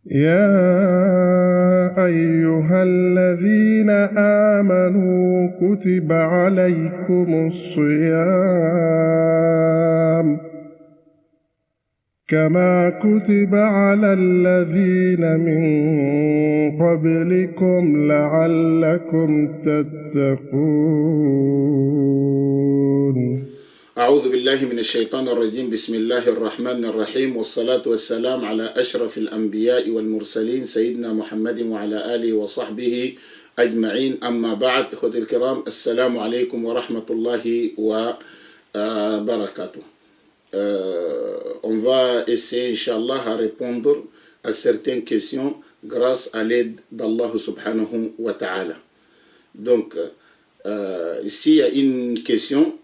يا أيها الذين آمنوا كتب عليكم الصيام كما كتب على الذين من قبلكم لعلكم تتقون. أعوذ بالله من الشيطان الرجيم. بسم الله الرحمن الرحيم، والصلاة والسلام على أشرف الأنبياء والمرسلين سيدنا محمد وعلى آله وصحبه أجمعين. أما بعد، إخوتي الكرام، السلام عليكم ورحمة الله وبركاته. On va essayer, Inch'Allah, à répondre à certaines questions grâce à l'aide d'Allah subhanahu wa ta'ala. Donc, ici, il y a une question.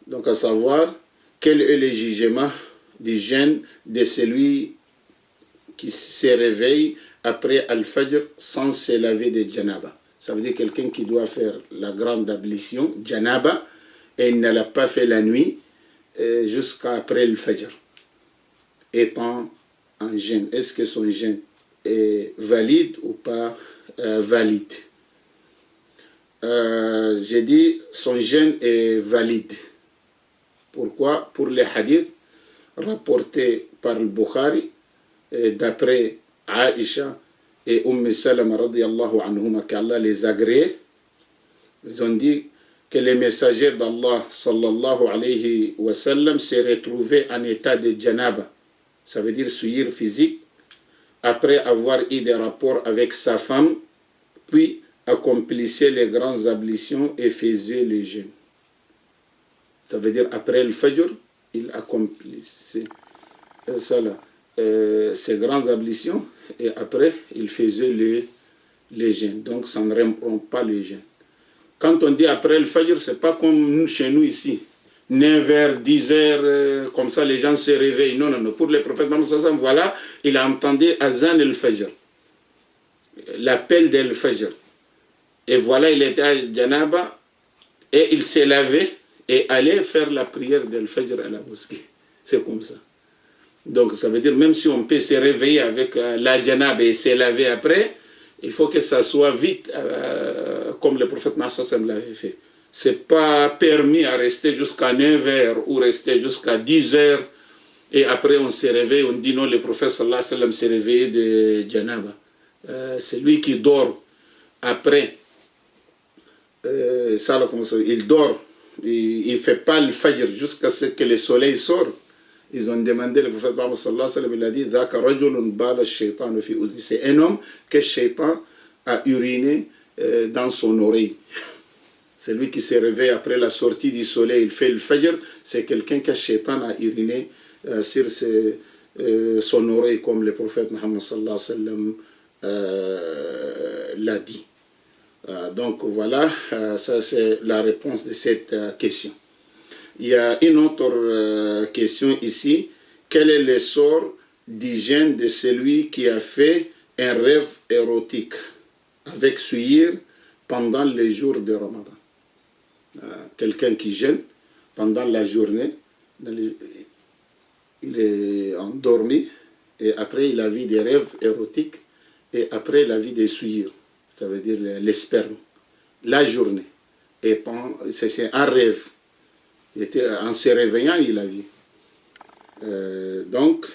Donc, à savoir, quel est le jugement du jeûne de celui qui se réveille après Al-Fajr sans se laver de Janaba. Ça veut dire quelqu'un qui doit faire la grande ablution, Janaba, et il ne l'a pas fait la nuit jusqu'à après Al-Fajr, étant en jeûne. Est-ce que son jeûne est valide ou pas valide? J'ai dit son jeûne est valide. Pourquoi? Pour les hadiths rapportés par le Bukhari d'après Aïcha et Salama radiyallahu anhuma, qu'Allah les agrée. Ils ont dit que les messagers d'Allah sallallahu alayhi wa sallam s'est retrouvé en état de janaba, ça veut dire souillure physique, après avoir eu des rapports avec sa femme, puis accomplissait les grandes ablutions et faisait le jeûne. Ça veut dire après le Fajr, il accomplissait ces grandes ablutions et après il faisait les jeûnes. Donc ça ne reprend pas les jeûnes. Quand on dit après le Fajr, ce n'est pas comme chez nous ici. 9h, 10h, comme ça les gens se réveillent. Non, non, non. Pour les prophètes, voilà, il a entendu Azan el Fajr, l'appel d'El Fajr. Et voilà, il était à Janaba et il s'est lavé et allait faire la prière d'El Fajr à la mosquée. C'est comme ça. Donc ça veut dire, même si on peut se réveiller avec la Janaba et se laver après, il faut que ça soit vite, comme le prophète Massasem l'avait fait. Ce n'est pas permis à rester jusqu'à 9h ou rester jusqu'à 10h et après on se réveille, on dit non, le prophète sallallahu alayhi wa sallam s'est réveillé de Janaba. C'est lui qui dort après, il dort, il ne fait pas le Fajr jusqu'à ce que le soleil sorte. Ils ont demandé, le prophète Muhammad sallallahu alayhi wa sallam, il a dit c'est un homme que Shaitan a uriné dans son oreille. C'est lui qui s'est réveillé après la sortie du soleil, il fait le Fajr, c'est quelqu'un que Shaitan a uriné sur son oreille, comme le prophète Muhammad sallallahu alayhi wa sallam l'a dit. Donc voilà, ça c'est la réponse de cette question. Il y a une autre question ici. Quel est le sort d'hygiène de celui qui a fait un rêve érotique avec souillure pendant les jours de Ramadan? Quelqu'un qui jeûne pendant la journée, il est endormi et après il a vu des rêves érotiques et après il a vu des souillures, ça veut dire les spermes, la journée. Et c'est un rêve. En se réveillant, il a vu. Donc,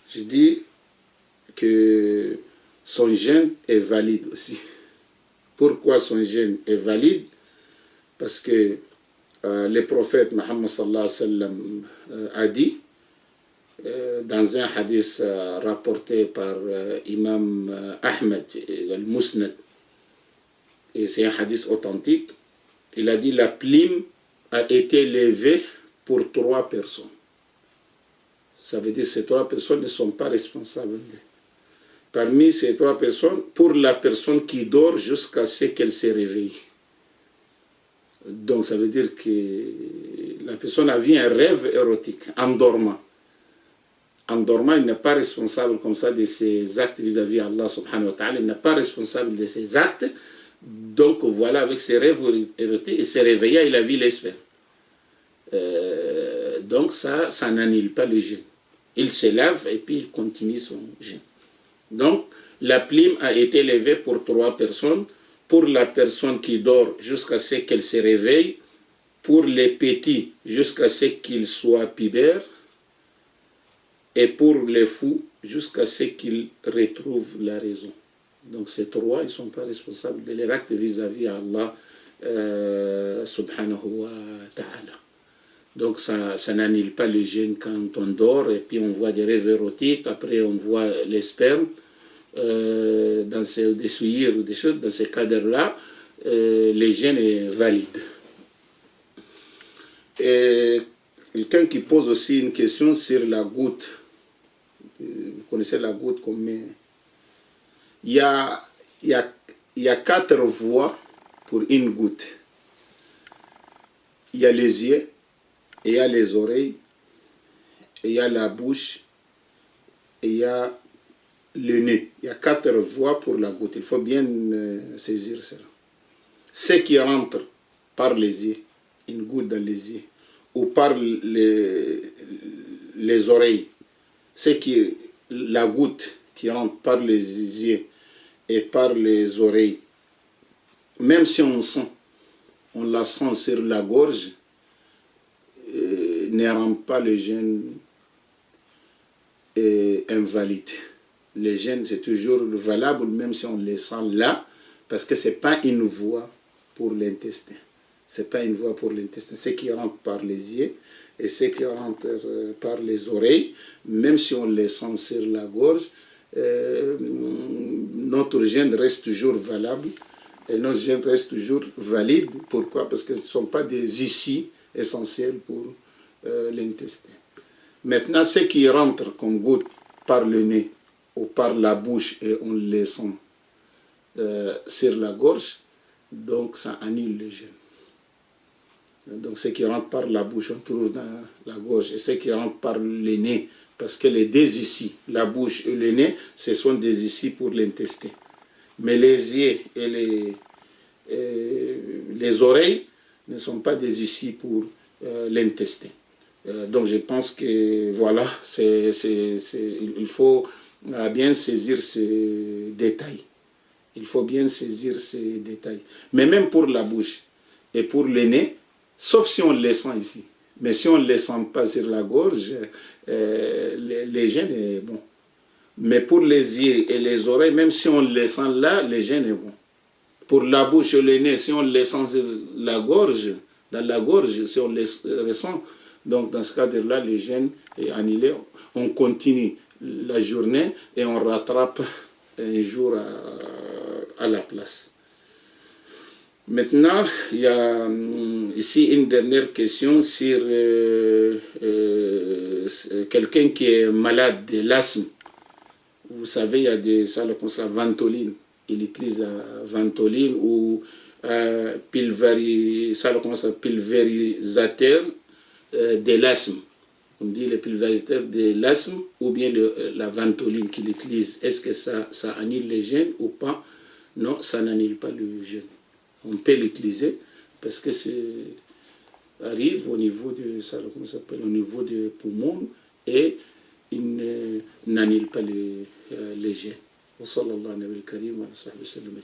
je dis que son jeûne est valide aussi. Pourquoi son jeûne est valide? Parce que le prophète Muhammad sallallahu alayhi wa sallam a dit, dans un hadith rapporté par Imam Ahmed, al-Musnad, et c'est un hadith authentique, il a dit la plume a été levée pour 3 personnes. Ça veut dire que ces 3 personnes ne sont pas responsables. Parmi ces 3 personnes, pour la personne qui dort jusqu'à ce qu'elle se réveille. Donc ça veut dire que la personne a vu un rêve érotique en dormant. En dormant, il n'est pas responsable comme ça de ses actes vis-à-vis Allah subhanahu wa ta'ala. Il n'est pas responsable de ses actes. Donc voilà, avec ses rêves érotiques, il s'est réveillé, il a vu les sphères. Donc ça n'annule pas le jeûne. il se lave et puis il continue son jeûne. Donc, la prime a été levée pour 3 personnes, pour la personne qui dort jusqu'à ce qu'elle se réveille, pour les petits jusqu'à ce qu'ils soient pubères, et pour les fous jusqu'à ce qu'ils retrouvent la raison. Donc ces 3, ils ne sont pas responsables de leur acte vis-à-vis Allah subhanahu wa ta'ala. Donc ça n'annule pas le jeûne quand on dort et puis on voit des rêves érotiques, après on voit les spermes des souillures ou des choses. Dans ces cadres-là, le jeûne est valide. Et quelqu'un qui pose aussi une question sur la goutte. Vous connaissez la goutte qu'on met. Il y a 4 voies pour une goutte. Il y a les yeux, et il y a les oreilles, et il y a la bouche, et il y a le nez. Il y a 4 voies pour la goutte. Il faut bien saisir cela. Ce qui rentre par les yeux, une goutte dans les yeux, ou par les oreilles, la goutte qui rentre par les yeux et par les oreilles, même si on la sent sur la gorge, ne rend pas le jeûne invalide. Le jeûne, c'est toujours valable, même si on le sent là, parce que ce n'est pas une voie pour l'intestin. Ce n'est pas une voie pour l'intestin. Ce qui rentre par les yeux et ce qui rentre par les oreilles, même si on les sent sur la gorge, notre jeûne reste toujours valable et notre jeûne reste toujours valide. Pourquoi? Parce que ce ne sont pas des issues essentielles pour l'intestin. Maintenant, ce qui rentre comme goutte par le nez ou par la bouche et on les sent sur la gorge, donc ça annule le jeûne. Donc ce qui rentre par la bouche, on trouve dans la gorge, et ce qui rentre par le nez, parce que les deux issues, la bouche et le nez, ce sont des issues pour l'intestin. Mais les yeux et les oreilles ne sont pas des issues pour l'intestin. Donc je pense que voilà, il faut bien saisir ces détails. Il faut bien saisir ces détails. Mais même pour la bouche et pour le nez, sauf si on les sent ici. Mais si on ne les sent pas sur la gorge, les jeûnes est bon. Mais pour les yeux et les oreilles, même si on les sent là, les jeûnes est bon. Pour la bouche et le nez, si on les sent sur la gorge, dans la gorge, si on les ressent, donc dans ce cadre-là, le jeûne est annulé. On continue la journée et on rattrape un jour à la place. Maintenant, il y a ici une dernière question sur quelqu'un qui est malade de l'asthme. Vous savez, il y a des salles comme ça, Ventoline. Il utilise la Ventoline ou pulvérisateur de l'asthme. On dit le pulvérisateur de l'asthme ou bien la Ventoline qu'il utilise. Est-ce que ça annule les gènes ou pas? Non, ça n'annule pas le gène. On peut l'utiliser parce que ça arrive au niveau au niveau des poumons et il n'annule pas les gènes. Wa sallallahu alayhi wa sallam.